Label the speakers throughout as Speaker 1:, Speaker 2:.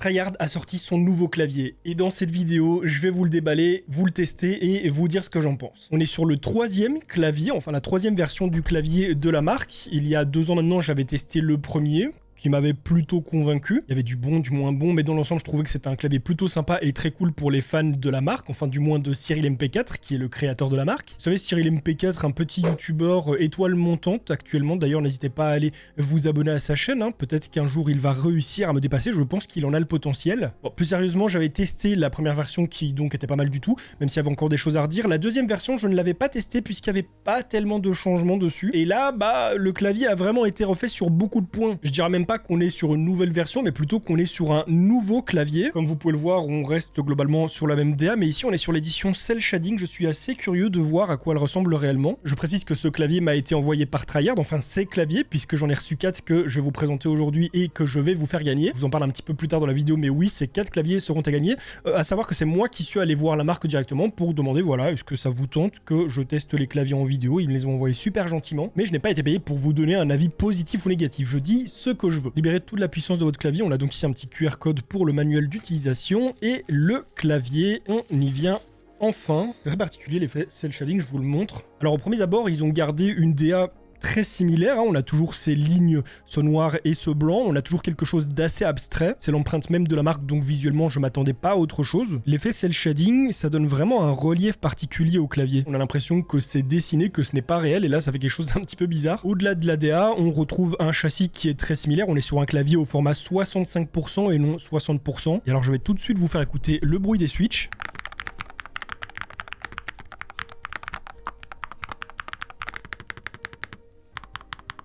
Speaker 1: Tryhard a sorti son nouveau clavier et dans cette vidéo, je vais vous le déballer, vous le tester et vous dire ce que j'en pense. On est sur le troisième clavier, enfin la troisième version du clavier de la marque. Il y a 2 ans maintenant, j'avais testé le premier, qui m'avait plutôt convaincu. Il y avait du bon, du moins bon, mais dans l'ensemble, je trouvais que c'était un clavier plutôt sympa et très cool pour les fans de la marque, enfin du moins de Cyril MP4, qui est le créateur de la marque. Vous savez, Cyril MP4, un petit youtubeur étoile montante actuellement, d'ailleurs n'hésitez pas à aller vous abonner à sa chaîne, hein. Peut-être qu'un jour il va réussir à me dépasser, je pense qu'il en a le potentiel. Bon, plus sérieusement, j'avais testé la première version qui donc était pas mal du tout, même s'il y avait encore des choses à redire. La deuxième version, je ne l'avais pas testée puisqu'il n'y avait pas tellement de changements dessus. Et là, le clavier a vraiment été refait sur beaucoup de points. Je dirais même pas qu'on est sur une nouvelle version, mais plutôt qu'on est sur un nouveau clavier. Comme vous pouvez le voir, on reste globalement sur la même DA, mais ici on est sur l'édition Cell Shading. Je suis assez curieux de voir à quoi elle ressemble réellement. Je précise que ce clavier m'a été envoyé par Tryhard, enfin ces claviers, puisque j'en ai reçu 4 que je vais vous présenter aujourd'hui et que je vais vous faire gagner. Je vous en parle un petit peu plus tard dans la vidéo, mais oui, ces 4 claviers seront à gagner. À savoir que c'est moi qui suis allé voir la marque directement pour demander, voilà, est-ce que ça vous tente que je teste les claviers en vidéo. Ils me les ont envoyés super gentiment, mais je n'ai pas été payé pour vous donner un avis positif ou négatif. Je dis ce que je veux. Libérez toute la puissance de votre clavier. On a donc ici un petit QR code pour le manuel d'utilisation et le clavier, on y vient enfin. C'est très particulier l'effet cel shading, je vous le montre. Alors au premier abord, ils ont gardé une DA très similaire, hein. On a toujours ces lignes, ce noir et ce blanc, on a toujours quelque chose d'assez abstrait, c'est l'empreinte même de la marque, donc visuellement je m'attendais pas à autre chose. L'effet cel shading, ça donne vraiment un relief particulier au clavier. On a l'impression que c'est dessiné, que ce n'est pas réel, et là ça fait quelque chose d'un petit peu bizarre. Au-delà de la DA, on retrouve un châssis qui est très similaire, on est sur un clavier au format 65% et non 60%. Et alors je vais tout de suite vous faire écouter le bruit des switches.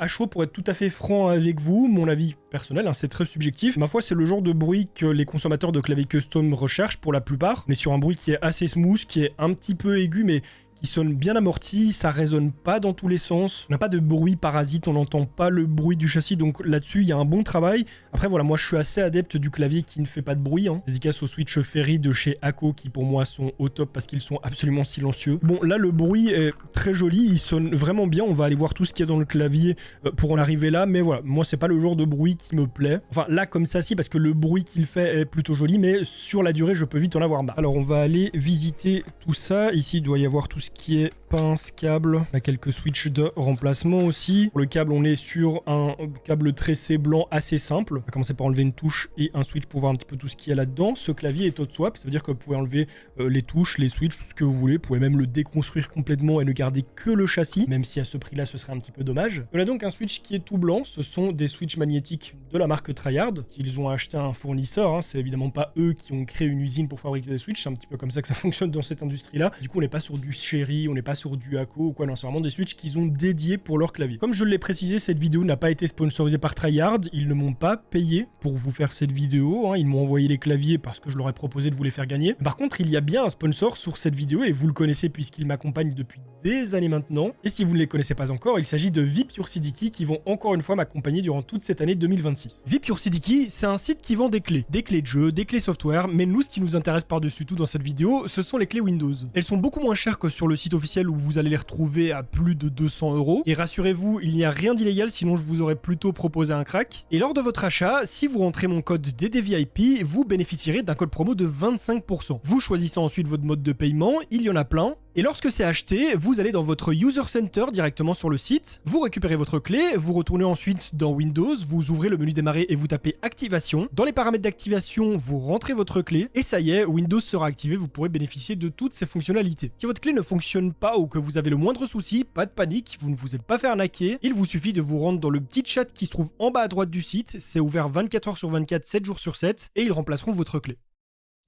Speaker 1: À chaud, pour être tout à fait franc avec vous, mon avis personnel, hein, c'est très subjectif. Ma foi, c'est le genre de bruit que les consommateurs de claviers custom recherchent pour la plupart. On est sur un bruit qui est assez smooth, qui est un petit peu aigu, mais qui sonne bien amorti, ça résonne pas dans tous les sens. On n'a pas de bruit parasite, on n'entend pas le bruit du châssis, donc là-dessus, il y a un bon travail. Après, voilà, moi, je suis assez adepte du clavier qui ne fait pas de bruit, hein. Dédicace aux Switch Ferry de chez Akko, qui pour moi sont au top parce qu'ils sont absolument silencieux. Bon, là, le bruit est très joli, il sonne vraiment bien. On va aller voir tout ce qu'il y a dans le clavier pour en arriver là, mais voilà, moi, c'est pas le genre de bruit qui me plaît. Enfin, là, comme ça, si, parce que le bruit qu'il fait est plutôt joli, mais sur la durée, je peux vite en avoir marre. Alors, on va aller visiter tout ça. Ici, il doit y avoir tout ce qui est pince, câble. On a quelques switches de remplacement aussi. Pour le câble, on est sur un câble tressé blanc assez simple. On va commencer par enlever une touche et un switch pour voir un petit peu tout ce qu'il y a là-dedans. Ce clavier est hot swap, ça veut dire que vous pouvez enlever les touches, les switches, tout ce que vous voulez. Vous pouvez même le déconstruire complètement et ne garder que le châssis, même si à ce prix-là, ce serait un petit peu dommage. On a donc un switch qui est tout blanc. Ce sont des switches magnétiques de la marque Tryhard, qu'ils ont acheté à un fournisseur, hein. C'est évidemment pas eux qui ont créé une usine pour fabriquer des switches. C'est un petit peu comme ça que ça fonctionne dans cette industrie-là. Du coup, on n'est pas sur du Cherry, on n'est pas sur du Akko ou quoi, non, c'est vraiment des switches qu'ils ont dédiés pour leur clavier. Comme je l'ai précisé, cette vidéo n'a pas été sponsorisée par Tryhard, ils ne m'ont pas payé pour vous faire cette vidéo, hein. Ils m'ont envoyé les claviers parce que je leur ai proposé de vous les faire gagner. Par contre, il y a bien un sponsor sur cette vidéo et vous le connaissez puisqu'il m'accompagne depuis des années maintenant. Et si vous ne les connaissez pas encore, il s'agit de VipYourCDKey qui vont encore une fois m'accompagner durant toute cette année 2026. VipYourCDKey, c'est un site qui vend des clés de jeu, des clés software, mais nous, ce qui nous intéresse par-dessus tout dans cette vidéo, ce sont les clés Windows. Elles sont beaucoup moins chères que sur le site officiel où vous allez les retrouver à plus de 200 €. Et rassurez-vous, il n'y a rien d'illégal, sinon je vous aurais plutôt proposé un crack. Et lors de votre achat, si vous rentrez mon code DDVIP, vous bénéficierez d'un code promo de 25%. Vous choisissez ensuite votre mode de paiement, il y en a plein. Et lorsque c'est acheté, vous allez dans votre User Center directement sur le site, vous récupérez votre clé, vous retournez ensuite dans Windows, vous ouvrez le menu démarrer et vous tapez activation. Dans les paramètres d'activation, vous rentrez votre clé et ça y est, Windows sera activé, vous pourrez bénéficier de toutes ces fonctionnalités. Si votre clé ne fonctionne pas ou que vous avez le moindre souci, pas de panique, vous ne vous êtes pas fait arnaquer, il vous suffit de vous rendre dans le petit chat qui se trouve en bas à droite du site, c'est ouvert 24 h sur 24, 7 jours sur 7 et ils remplaceront votre clé.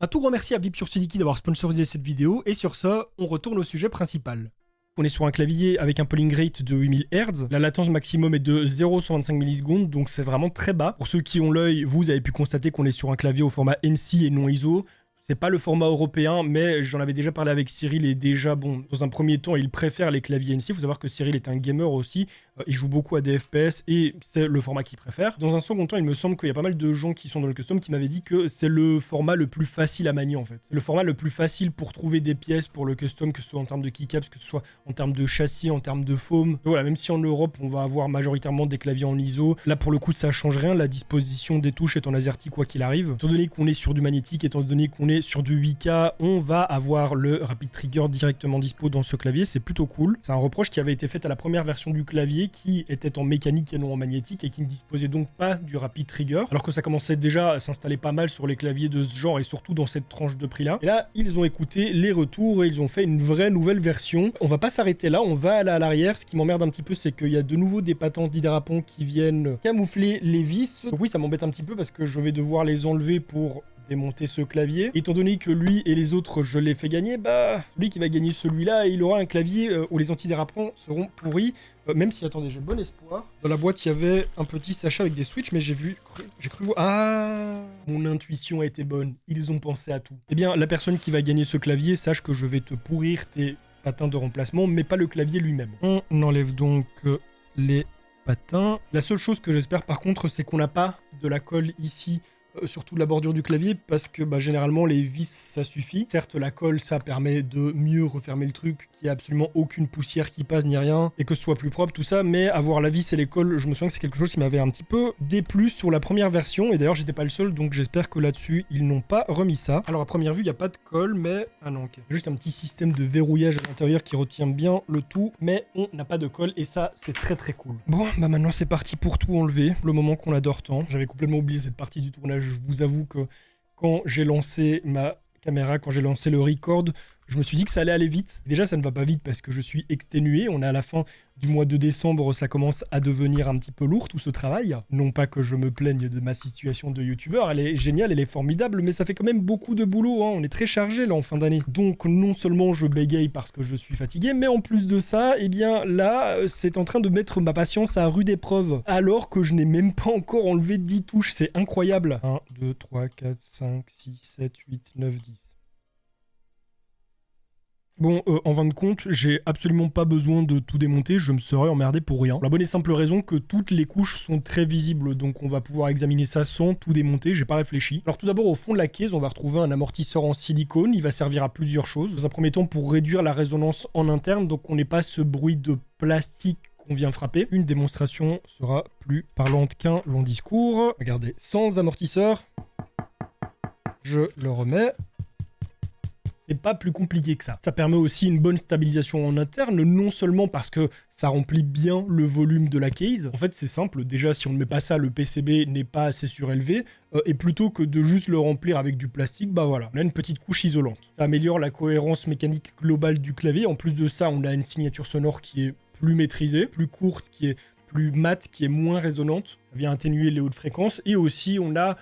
Speaker 1: Un tout grand merci à VipYourCDKey d'avoir sponsorisé cette vidéo, et sur ça, on retourne au sujet principal. On est sur un clavier avec un polling rate de 8000 Hz, la latence maximum est de 0,125 millisecondes, donc c'est vraiment très bas. Pour ceux qui ont l'œil, vous avez pu constater qu'on est sur un clavier au format NC et non ISO. c'est pas le format européen, mais j'en avais déjà parlé avec Cyril et déjà, bon, dans un premier temps, il préfère les claviers NC. Il faut savoir que Cyril est un gamer aussi, il joue beaucoup à des FPS et c'est le format qu'il préfère. Dans un second temps, il me semble qu'il y a pas mal de gens qui sont dans le custom qui m'avaient dit que c'est le format le plus facile à manier en fait. C'est le format le plus facile pour trouver des pièces pour le custom, que ce soit en termes de keycaps, que ce soit en termes de châssis, en termes de foam. Donc voilà, même si en Europe, on va avoir majoritairement des claviers en ISO, là pour le coup, ça change rien. La disposition des touches est en AZERTY quoi qu'il arrive. Étant donné qu'on est sur du magnétique, étant donné qu'on est sur du 8K, on va avoir le Rapid Trigger directement dispo dans ce clavier. C'est plutôt cool. C'est un reproche qui avait été fait à la première version du clavier qui était en mécanique et non en magnétique et qui ne disposait donc pas du Rapid Trigger, alors que ça commençait déjà à s'installer pas mal sur les claviers de ce genre et surtout dans cette tranche de prix là. Et là, ils ont écouté les retours et ils ont fait une vraie nouvelle version. On va pas s'arrêter là, on va aller à l'arrière. Ce qui m'emmerde un petit peu, c'est qu'il y a de nouveau des patents d'Hydrapon qui viennent camoufler les vis. Donc oui, ça m'embête un petit peu parce que je vais devoir les enlever pour démonter ce clavier. Étant donné que lui et les autres, je les fais gagner, bah, celui qui va gagner celui-là, il aura un clavier où les antidérapants seront pourris. Même si, attendez, j'ai bon espoir. Dans la boîte, il y avait un petit sachet avec des switches, mais j'ai cru voir... Ah, mon intuition a été bonne. Ils ont pensé à tout. Eh bien, la personne qui va gagner ce clavier, sache que je vais te pourrir tes patins de remplacement, mais pas le clavier lui-même. On enlève donc les patins. La seule chose que j'espère, par contre, c'est qu'on n'a pas de la colle ici, surtout la bordure du clavier, parce que généralement les vis ça suffit. Certes, la colle ça permet de mieux refermer le truc, qu'il n'y a absolument aucune poussière qui passe ni rien et que ce soit plus propre tout ça, mais avoir la vis et les colles, je me souviens que c'est quelque chose qui m'avait un petit peu déplu sur la première version, et d'ailleurs j'étais pas le seul, donc j'espère que là-dessus ils n'ont pas remis ça. Alors à première vue il n'y a pas de colle, mais ah non, ok, juste un petit système de verrouillage à l'intérieur qui retient bien le tout, mais on n'a pas de colle et ça c'est très très cool. Bon bah maintenant c'est parti pour tout enlever, le moment qu'on adore tant. J'avais complètement oublié cette partie du tournage. Je vous avoue que quand j'ai lancé ma caméra, quand j'ai lancé le record, je me suis dit que ça allait aller vite. Déjà, ça ne va pas vite parce que je suis exténué. On est à la fin du mois de décembre, ça commence à devenir un petit peu lourd tout ce travail. Non pas que je me plaigne de ma situation de youtubeur, elle est géniale, elle est formidable, mais ça fait quand même beaucoup de boulot. On est très chargé là en fin d'année. Donc non seulement je bégaye parce que je suis fatigué, mais en plus de ça, eh bien là, c'est en train de mettre ma patience à rude épreuve. Alors que je n'ai même pas encore enlevé 10 touches, c'est incroyable. 1, 2, 3, 4, 5, 6, 7, 8, 9, 10. Bon, en fin de compte, j'ai absolument pas besoin de tout démonter, je me serais emmerdé pour rien. Pour la bonne et simple raison que toutes les couches sont très visibles, donc on va pouvoir examiner ça sans tout démonter, j'ai pas réfléchi. Alors tout d'abord, au fond de la caisse, on va retrouver un amortisseur en silicone, il va servir à plusieurs choses. Dans un premier temps, pour réduire la résonance en interne, donc on n'ait pas ce bruit de plastique qu'on vient frapper. Une démonstration sera plus parlante qu'un long discours. Regardez, sans amortisseur, je le remets. C'est pas plus compliqué que ça. Ça permet aussi une bonne stabilisation en interne, non seulement parce que ça remplit bien le volume de la case. En fait, c'est simple. Déjà, si on ne met pas ça, le PCB n'est pas assez surélevé. Et plutôt que de juste le remplir avec du plastique, bah voilà, on a une petite couche isolante. Ça améliore la cohérence mécanique globale du clavier. En plus de ça, on a une signature sonore qui est plus maîtrisée, plus courte, qui est plus mate, qui est moins résonante. Ça vient atténuer les hautes fréquences. Et aussi, on a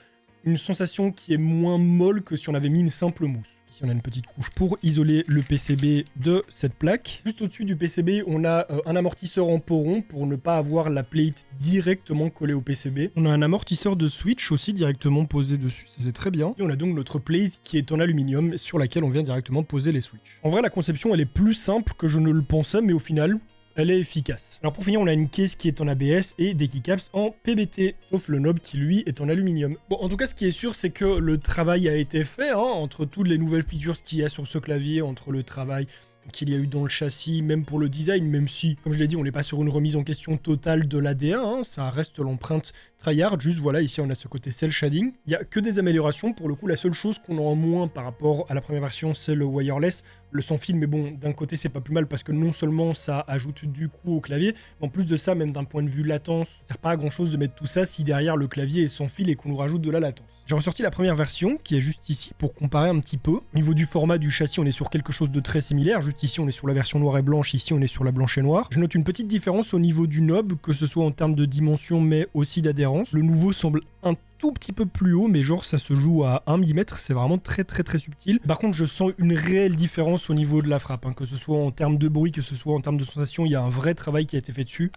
Speaker 1: une sensation qui est moins molle que si on avait mis une simple mousse. Ici, on a une petite couche pour isoler le PCB de cette plaque. Juste au-dessus du PCB, on a un amortisseur en poron pour ne pas avoir la plate directement collée au PCB. On a un amortisseur de switch aussi directement posé dessus, ça c'est très bien. Et on a donc notre plate qui est en aluminium sur laquelle on vient directement poser les switches. En vrai, la conception, elle est plus simple que je ne le pensais, mais au final, elle est efficace. Alors pour finir, on a une caisse qui est en ABS et des keycaps en PBT, sauf le knob qui lui est en aluminium. Bon, en tout cas, ce qui est sûr, c'est que le travail a été fait, entre toutes les nouvelles features qu'il y a sur ce clavier, entre le travail qu'il y a eu dans le châssis, même pour le design, même si, comme je l'ai dit, on n'est pas sur une remise en question totale de l'ADA, ça reste l'empreinte tryhard, juste voilà, ici on a ce côté cel shading. Il n'y a que des améliorations, pour le coup la seule chose qu'on a en moins par rapport à la première version, c'est le wireless, le sans fil, mais bon, d'un côté c'est pas plus mal parce que non seulement ça ajoute du coup au clavier, mais en plus de ça, même d'un point de vue latence, ça sert pas à grand chose de mettre tout ça si derrière le clavier est sans fil et qu'on nous rajoute de la latence. J'ai ressorti la première version qui est juste ici pour comparer un petit peu. Au niveau du format du châssis, on est sur quelque chose de très similaire. Juste ici, on est sur la version noire et blanche. Ici, on est sur la blanche et noire. Je note une petite différence au niveau du knob, que ce soit en termes de dimension, mais aussi d'adhérence. Le nouveau semble un tout petit peu plus haut, mais genre ça se joue à 1 mm. C'est vraiment très subtil. Par contre, je sens une réelle différence au niveau de la frappe. Que ce soit en termes de bruit, que ce soit en termes de sensation, il y a un vrai travail qui a été fait dessus.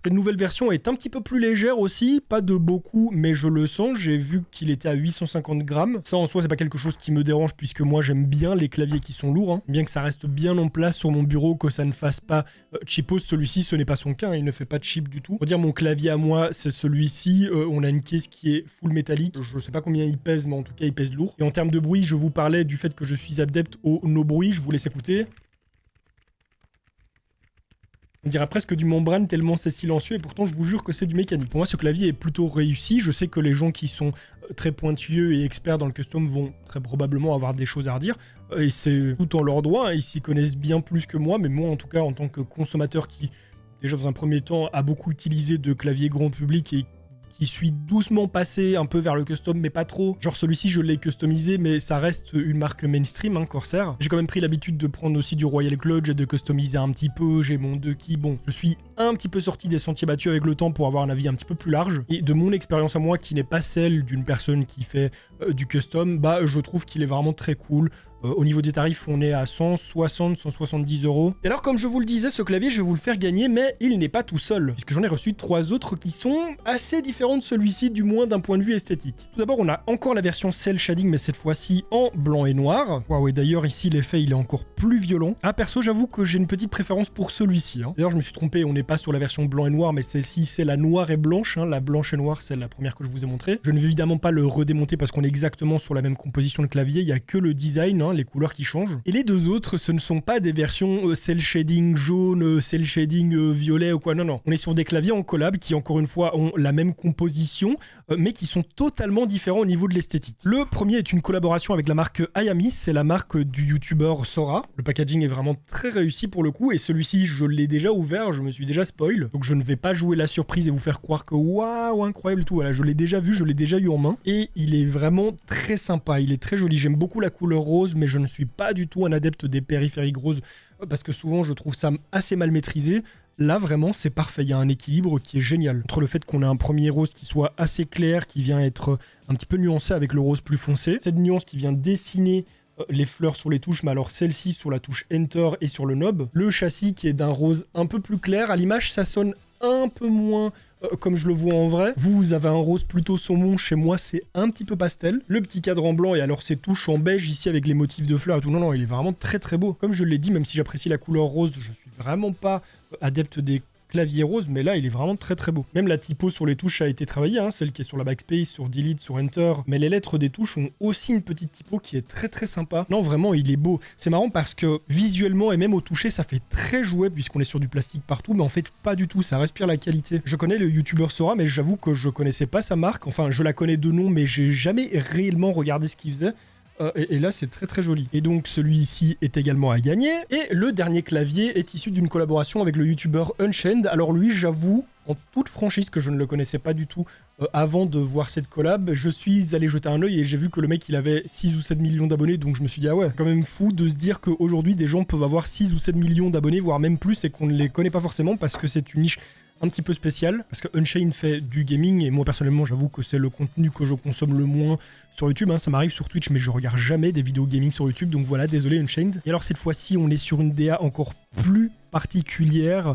Speaker 1: Cette nouvelle version est un petit peu plus légère aussi, pas de beaucoup, mais je le sens. J'ai vu qu'il était à 850 grammes. Ça en soi, c'est pas quelque chose qui me dérange puisque moi j'aime bien les claviers qui sont lourds. Bien que ça reste bien en place sur mon bureau, que ça ne fasse pas cheapos. Celui-ci, ce n'est pas son cas, il ne fait pas de cheap du tout. Pour dire mon clavier à moi, c'est celui-ci. On a une caisse qui est full métallique. Je sais pas combien il pèse, mais en tout cas, il pèse lourd. Et en termes de bruit, je vous parlais du fait que je suis adepte au no bruit. Je vous laisse écouter. On dirait presque du membrane tellement c'est silencieux et pourtant je vous jure que c'est du mécanique. Pour moi ce clavier est plutôt réussi, je sais que les gens qui sont très pointueux et experts dans le custom vont très probablement avoir des choses à redire et c'est tout en leur droit, ils s'y connaissent bien plus que moi, mais moi en tout cas en tant que consommateur qui déjà dans un premier temps a beaucoup utilisé de claviers grand public et qui suis doucement passé un peu vers le custom, mais pas trop. Genre celui-ci, je l'ai customisé, mais ça reste une marque mainstream, hein, Corsair. J'ai quand même pris l'habitude de prendre aussi du Royal Clutch et de customiser un petit peu. J'ai mon 2 keys. Bon, je suis un petit peu sorti des sentiers battus avec le temps pour avoir un avis un petit peu plus large. Et de mon expérience à moi, qui n'est pas celle d'une personne qui fait du custom, bah je trouve qu'il est vraiment très cool. Au niveau des tarifs, on est à 160, 170 €. Et alors, comme je vous le disais, ce clavier, je vais vous le faire gagner, mais il n'est pas tout seul, puisque j'en ai reçu 3 autres qui sont assez différents de celui-ci, du moins d'un point de vue esthétique. Tout d'abord, on a encore la version Cell Shading, mais cette fois-ci en blanc et noir. Waouh, et d'ailleurs, ici, l'effet, il est encore plus violent. Ah, perso, j'avoue que j'ai une petite préférence pour celui-ci. D'ailleurs, je me suis trompé, on n'est pas sur la version blanc et noir, mais celle-ci, c'est la noire et blanche. La blanche et noire, c'est la première que je vous ai montrée. Je ne vais évidemment pas le redémonter parce qu'on est exactement sur la même composition de clavier, il n'y a que le design, les couleurs qui changent. Et les deux autres, ce ne sont pas des versions cell shading jaune, cell shading violet ou quoi, non. On est sur des claviers en collab qui, encore une fois, ont la même composition, mais qui sont totalement différents au niveau de l'esthétique. Le premier est une collaboration avec la marque Ayami, c'est la marque du youtubeur Sora. Le packaging est vraiment très réussi pour le coup, et celui-ci, je l'ai déjà ouvert, je me suis déjà spoil, donc je ne vais pas jouer la surprise et vous faire croire que waouh, incroyable tout. Voilà, je l'ai déjà vu, je l'ai déjà eu en main, et il est vraiment très sympa, il est très joli. J'aime beaucoup la couleur rose, mais je ne suis pas du tout un adepte des périphériques roses parce que souvent je trouve ça assez mal maîtrisé. Là vraiment c'est parfait, il y a un équilibre qui est génial entre le fait qu'on a un premier rose qui soit assez clair, qui vient être un petit peu nuancé avec le rose plus foncé, cette nuance qui vient dessiner les fleurs sur les touches, mais alors celle-ci sur la touche Enter et sur le knob, le châssis qui est d'un rose un peu plus clair, à l'image ça sonne un peu moins comme je le vois en vrai. Vous avez un rose plutôt saumon, chez moi c'est un petit peu pastel. Le petit cadre en blanc et alors ces touches en beige ici avec les motifs de fleurs et tout. Non, il est vraiment très très beau. Comme je l'ai dit, même si j'apprécie la couleur rose, je suis vraiment pas adepte des clavier rose, mais là il est vraiment très très beau. Même la typo sur les touches a été travaillée, celle qui est sur la backspace, sur delete, sur enter, mais les lettres des touches ont aussi une petite typo qui est très très sympa. Non vraiment il est beau. C'est marrant parce que visuellement et même au toucher ça fait très jouet puisqu'on est sur du plastique partout, mais en fait pas du tout, ça respire la qualité. Je connais le youtubeur Sora, mais j'avoue que je connaissais pas sa marque, enfin je la connais de nom mais j'ai jamais réellement regardé ce qu'il faisait. Et là c'est très très joli. Et donc celui-ci est également à gagner. Et le dernier clavier est issu d'une collaboration avec le youtubeur Unchained. Alors lui j'avoue, en toute franchise, que je ne le connaissais pas du tout avant de voir cette collab, je suis allé jeter un œil et j'ai vu que le mec il avait 6 ou 7 millions d'abonnés, donc je me suis dit ah ouais, quand même fou de se dire qu'aujourd'hui des gens peuvent avoir 6 ou 7 millions d'abonnés, voire même plus, et qu'on ne les connaît pas forcément parce que c'est une niche un petit peu spécial, parce que Unchained fait du gaming, et moi personnellement j'avoue que c'est le contenu que je consomme le moins sur YouTube, ça m'arrive sur Twitch, mais je regarde jamais des vidéos gaming sur YouTube, donc voilà, désolé Unchained. Et alors cette fois-ci, on est sur une DA encore plus particulière.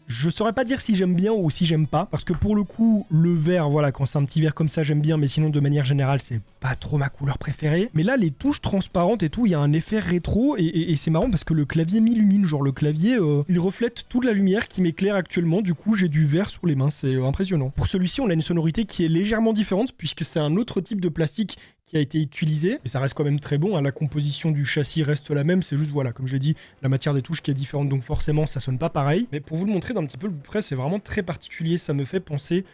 Speaker 1: Je saurais pas dire si j'aime bien ou si j'aime pas, parce que pour le coup, le vert, voilà, quand c'est un petit vert comme ça, j'aime bien, mais sinon, de manière générale, c'est pas trop ma couleur préférée. Mais là, les touches transparentes et tout, il y a un effet rétro, et c'est marrant parce que le clavier m'illumine, genre le clavier, il reflète toute la lumière qui m'éclaire actuellement, du coup, j'ai du vert sur les mains, c'est impressionnant. Pour celui-ci, on a une sonorité qui est légèrement différente, puisque c'est un autre type de plastique qui a été utilisé, mais ça reste quand même très bon, la composition du châssis reste la même, c'est juste, voilà, comme je l'ai dit, la matière des touches qui est différente, donc forcément ça sonne pas pareil, mais pour vous le montrer d'un petit peu plus près, c'est vraiment très particulier, ça me fait penser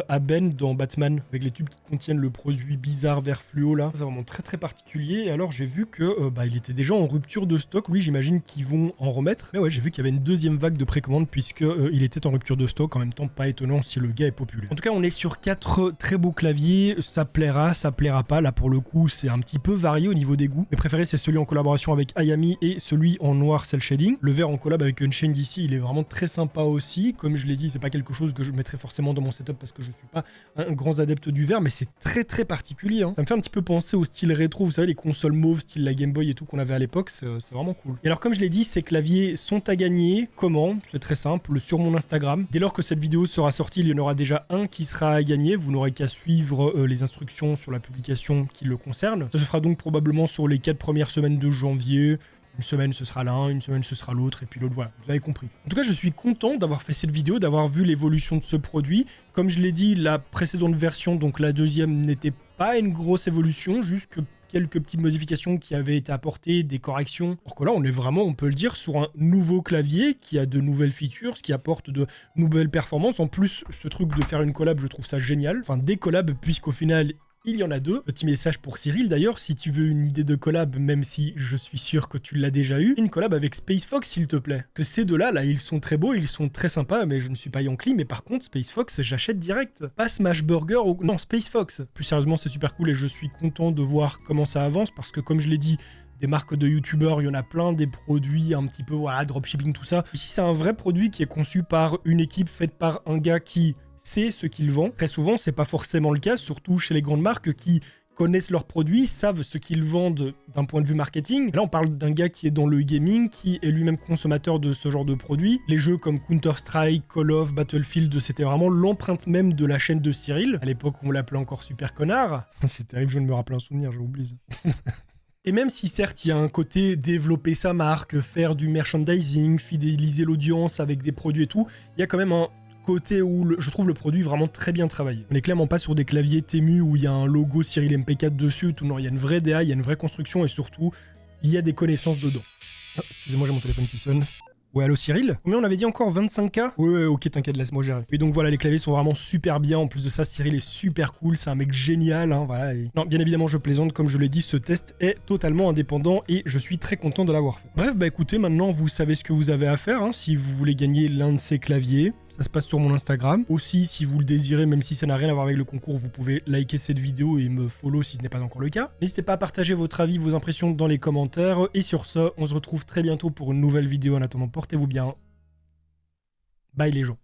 Speaker 1: à Ben dans Batman, avec les tubes qui contiennent le produit bizarre vert fluo là, c'est vraiment très très particulier. Et alors j'ai vu que il était déjà en rupture de stock, oui j'imagine qu'ils vont en remettre, mais ouais j'ai vu qu'il y avait une deuxième vague de précommande puisque il était en rupture de stock, en même temps pas étonnant si le gars est populaire. En tout cas on est sur 4 très beaux claviers, ça plaira, ça plaira pas, là pour le coup c'est un petit peu varié au niveau des goûts. Mes préférés c'est celui en collaboration avec Ayami et celui en noir cell shading. Le vert en collab avec Unchained ici il est vraiment très sympa aussi, comme je l'ai dit c'est pas quelque chose que je mettrais forcément dans mon setup parce que je suis pas un grand adepte du vert, mais c'est très très particulier. Hein. Ça me fait un petit peu penser au style rétro, vous savez, les consoles mauves, style la Game Boy et tout qu'on avait à l'époque, c'est vraiment cool. Et alors comme je l'ai dit, ces claviers sont à gagner. Comment? C'est très simple, sur mon Instagram. Dès lors que cette vidéo sera sortie, il y en aura déjà un qui sera à gagner. Vous n'aurez qu'à suivre les instructions sur la publication qui le concerne. Ça se fera donc probablement sur les 4 premières semaines de janvier. Une semaine ce sera l'un, une semaine ce sera l'autre, et puis l'autre, voilà, vous avez compris. En tout cas, je suis content d'avoir fait cette vidéo, d'avoir vu l'évolution de ce produit. Comme je l'ai dit, la précédente version, donc la deuxième, n'était pas une grosse évolution, juste que quelques petites modifications qui avaient été apportées, des corrections. Alors que là, on est vraiment, on peut le dire, sur un nouveau clavier qui a de nouvelles features, ce qui apporte de nouvelles performances. En plus, ce truc de faire une collab, je trouve ça génial. Enfin, des collabs, puisqu'au final, il y en a 2. Petit message pour Cyril d'ailleurs, si tu veux une idée de collab, même si je suis sûr que tu l'as déjà eu, une collab avec Space Fox s'il te plaît. Que ces deux-là, là, ils sont très beaux, ils sont très sympas, mais je ne suis pas Yankee, mais par contre, Space Fox, j'achète direct. Pas Smash Burger ou... Non, Space Fox. Plus sérieusement, c'est super cool et je suis content de voir comment ça avance, parce que comme je l'ai dit, des marques de youtubeurs, il y en a plein, des produits un petit peu, voilà, dropshipping, tout ça. Ici, c'est un vrai produit qui est conçu par une équipe faite par un gars qui sait ce qu'il vend. Très souvent, c'est pas forcément le cas, surtout chez les grandes marques qui connaissent leurs produits, savent ce qu'ils vendent d'un point de vue marketing. Là, on parle d'un gars qui est dans le gaming, qui est lui-même consommateur de ce genre de produits. Les jeux comme Counter-Strike, Call of, Battlefield, c'était vraiment l'empreinte même de la chaîne de Cyril. À l'époque, on l'appelait encore Super Connard. C'est terrible, je viens de me rappeler un souvenir, j'ai oublié ça. Et même si certes il y a un côté développer sa marque, faire du merchandising, fidéliser l'audience avec des produits et tout, il y a quand même un côté où je trouve le produit vraiment très bien travaillé. On n'est clairement pas sur des claviers Temu où il y a un logo Cyril MP4 dessus, tout non, il y a une vraie DA, il y a une vraie construction et surtout, il y a des connaissances dedans. Oh, excusez-moi, j'ai mon téléphone qui sonne. Ouais, allô Cyril? Combien on avait dit encore 25K? Ouais, ok, t'inquiète, laisse-moi gérer. Et donc voilà, les claviers sont vraiment super bien. En plus de ça, Cyril est super cool, c'est un mec génial, hein, voilà. Et... Non, bien évidemment, je plaisante, comme je l'ai dit, ce test est totalement indépendant et je suis très content de l'avoir fait. Bref, bah écoutez, maintenant vous savez ce que vous avez à faire, hein, si vous voulez gagner l'un de ces claviers. Ça se passe sur mon Instagram. Aussi, si vous le désirez, même si ça n'a rien à voir avec le concours, vous pouvez liker cette vidéo et me follow si ce n'est pas encore le cas. N'hésitez pas à partager votre avis, vos impressions dans les commentaires. Et sur ce, on se retrouve très bientôt pour une nouvelle vidéo. En attendant, portez-vous bien. Bye les gens.